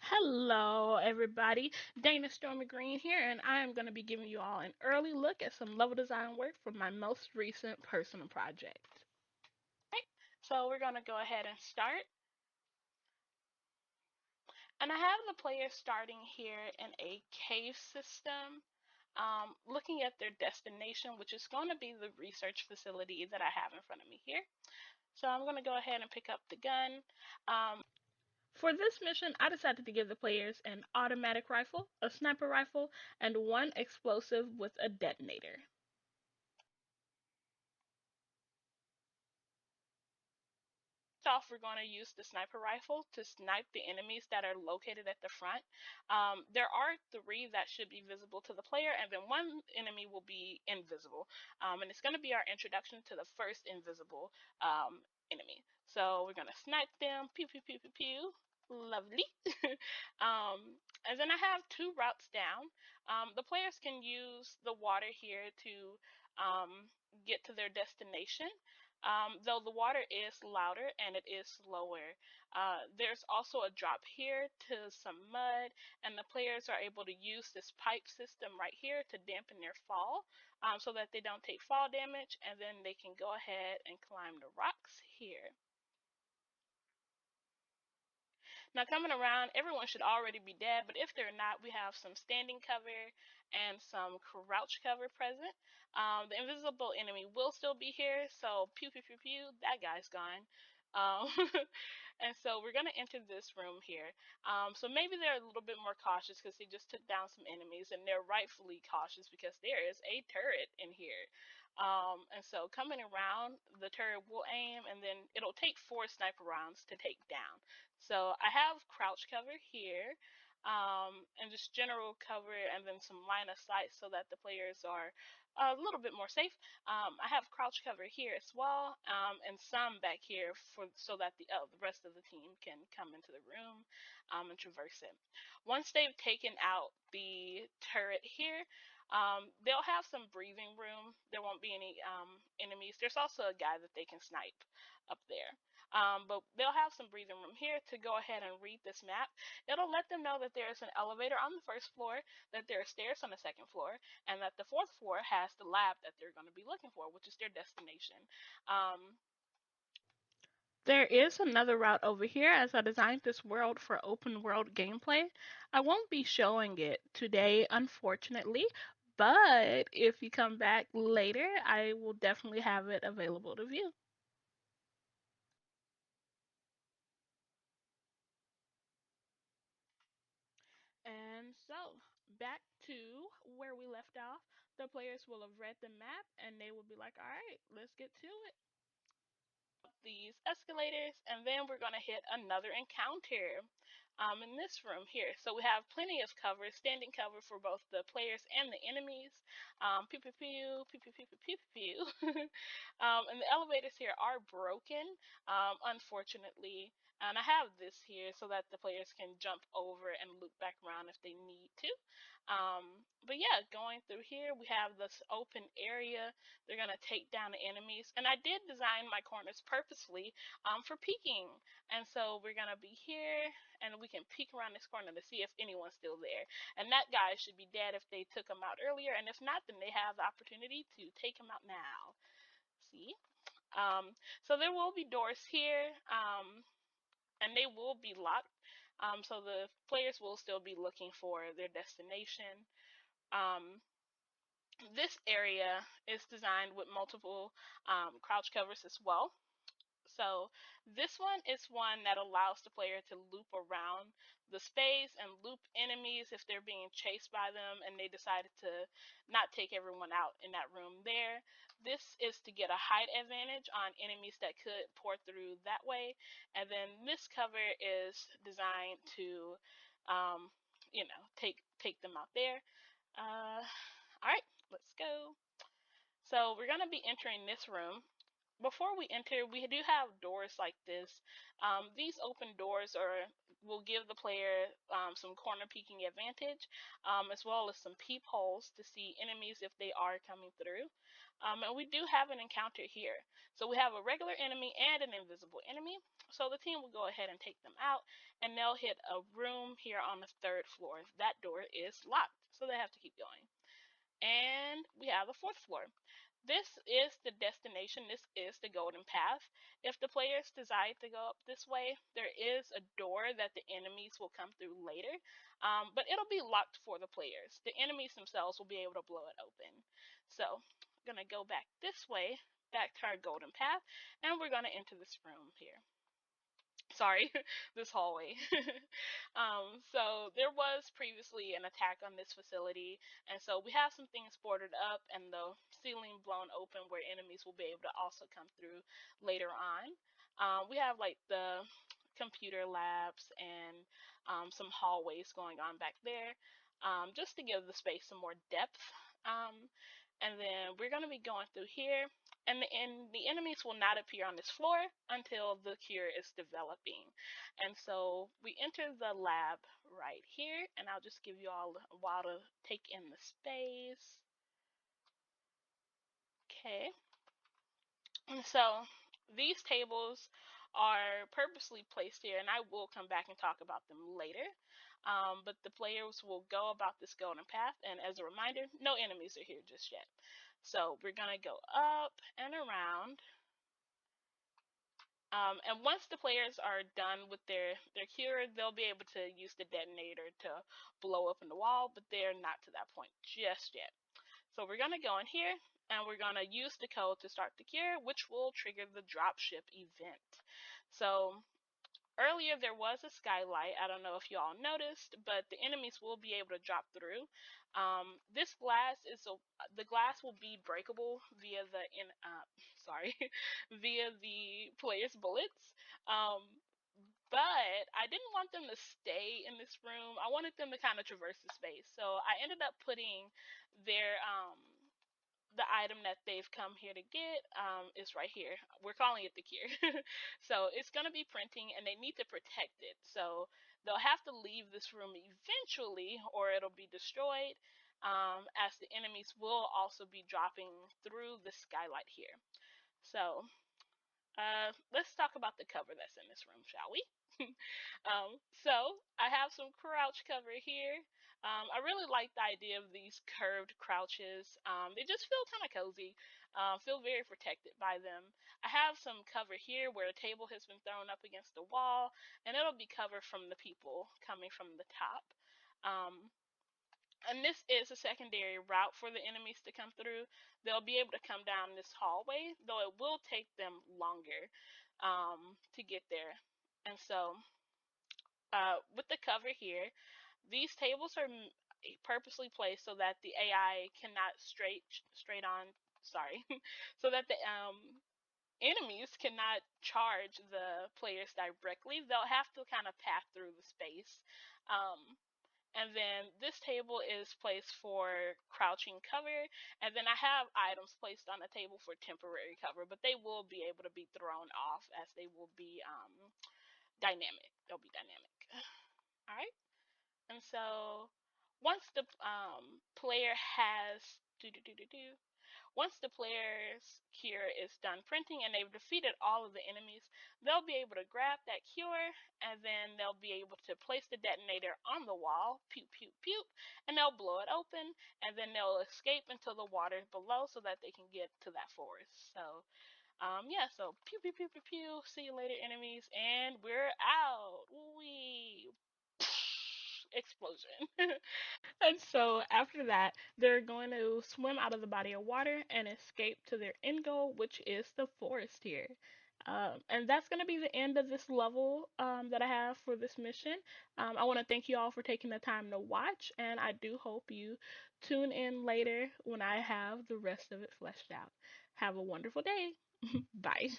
Hello, everybody. Dana Stormy Green here, and I am going to be giving you all an early look at some level design work from my most recent personal project. Right, so we're going to go ahead and start. And I have the player starting here in a cave system, looking at their destination, which is going to be the research facility that I have in front of me here. So I'm going to go ahead and pick up the gun. For this mission, I decided to give the players an automatic rifle, a sniper rifle, and one explosive with a detonator. First off, we're going to use the sniper rifle to snipe the enemies that are located at the front. There are three that should be visible to the player, and then one enemy will be invisible. And it's going to be our introduction to the first invisible enemy. So we're going to snipe them. Pew, pew, pew, pew, pew. Lovely. And then I have two routes down. The players can use the water here to get to their destination. Though the water is louder and it is slower. There's also a drop here to some mud, and the players are able to use this pipe system right here to dampen their fall so that they don't take fall damage, and then they can go ahead and climb the rocks here. Now coming around, everyone should already be dead, but if they're not, we have some standing cover and some crouch cover present. The invisible enemy will still be here, so pew pew pew pew, that guy's gone. Um, and so we're going to enter this room here. So maybe they're a little bit more cautious because they just took down some enemies, and they're rightfully cautious because there is a turret in here. And so coming around, the turret will aim, and then it'll take 4 sniper rounds to take down. So I have crouch cover here, and just general cover, and then some line of sight so that the players are a little bit more safe. I have crouch cover here as well, and some back here for so that the rest of the team can come into the room and traverse it. Once they've taken out the turret here, they'll have some breathing room. There won't be any enemies. There's also a guy that they can snipe up there. But they'll have some breathing room here to go ahead and read this map. It'll let them know that there's an elevator on the first floor, that there are stairs on the second floor, and that the fourth floor has the lab that they're going to be looking for, which is their destination. Um, There is another route over here as I designed this world for open world gameplay. I won't be showing it today, unfortunately, but if you come back later, I will definitely have it available to view. And so, back to where we left off, the players will have read the map and they will be like, all right, let's get to it. These escalators, and then we're going to hit another encounter in this room here. So we have plenty of cover, standing cover for both the players and the enemies. Pew pew pew, pew pew pew pew pew pew. And the elevators here are broken, unfortunately. And I have this here so that the players can jump over and loop back around if they need to. But yeah, going through here, we have this open area. They're going to take down the enemies. And I did design my corners purposely for peeking. And so we're going to be here, and we can peek around this corner to see if anyone's still there. And that guy should be dead if they took him out earlier. And if not, then they have the opportunity to take him out now. See? So there will be doors here, and they will be locked. So the players will still be looking for their destination. Um, this area is designed with multiple crouch covers as well. So this one is one that allows the player to loop around the space and loop enemies if they're being chased by them and they decided to not take everyone out in that room there. This is to get a height advantage on enemies that could pour through that way. And then this cover is designed to, um, take them out there. All right, let's go. So we're going to be entering this room. Before we enter, we do have doors like this. These open doors are will give the player some corner peeking advantage, as well as some peepholes to see enemies if they are coming through. And we do have an encounter here. So we have a regular enemy and an invisible enemy. So the team will go ahead and take them out, and they'll hit a room here on the third floor. That door is locked, so they have to keep going. And we have the fourth floor. This is the destination. This is the golden path. If the players decide to go up this way, there is a door that the enemies will come through later, but it'll be locked for the players. The enemies themselves will be able to blow it open. So I'm going to go back this way, back to our golden path, and we're going to enter this room here. Sorry, this hallway. So there was previously an attack on this facility, and so we have some things boarded up and the ceiling blown open where enemies will be able to also come through later on. We have like the computer labs and some hallways going on back there, just to give the space some more depth. And then we're going to be going through here, and the enemies will not appear on this floor until the cure is developing. And so we enter the lab right here, and I'll just give you all a while to take in the space. Okay. And so these tables are purposely placed here, and I will come back and talk about them later. But the players will go about this golden path, and as a reminder, no enemies are here just yet. So we're going to go up and around. And once the players are done with their cure, they'll be able to use the detonator to blow up in the wall, but they're not to that point just yet. So we're going to go in here, and we're going to use the code to start the cure, which will trigger the dropship event. So earlier there was a skylight. I don't know if you all noticed, but the enemies will be able to drop through. This glass is the glass will be breakable via the sorry, via the player's bullets. But I didn't want them to stay in this room. I wanted them to kind of traverse the space. So I ended up putting their the item that they've come here to get is right here. We're calling it the cure. So it's going to be printing, and they need to protect it. So they'll have to leave this room eventually, or it'll be destroyed, as the enemies will also be dropping through the skylight here. So let's talk about the cover that's in this room, shall we? So I have some crouch cover here. I really like the idea of these curved crouches. They just feel kind of cozy, feel very protected by them. I have some cover here where a table has been thrown up against the wall, and it'll be covered from the people coming from the top. And this is a secondary route for the enemies to come through. They'll be able to come down this hallway, though it will take them longer to get there. And so with the cover here, these tables are purposely placed so that the AI cannot straight on, sorry, so that the enemies cannot charge the players directly. They'll have to kind of pass through the space. And then this table is placed for crouching cover. And then I have items placed on the table for temporary cover, but they will be able to be thrown off as they will be dynamic. They'll be dynamic. All right. And so once the player has once the player's cure is done printing and they've defeated all of the enemies, they'll be able to grab that cure, and then they'll be able to place the detonator on the wall, pew, pew, pew, and they'll blow it open, and then they'll escape into the water below so that they can get to that forest. So, yeah, so pew, pew, pew, pew, pew, see you later, enemies, and we're out. Wee. Explosion. And so after that, they're going to swim out of the body of water and escape to their end goal, which is the forest here. And that's going to be the end of this level that I have for this mission. I want to thank you all for taking the time to watch, and I do hope you tune in later when I have the rest of it fleshed out. Have a wonderful day. Bye.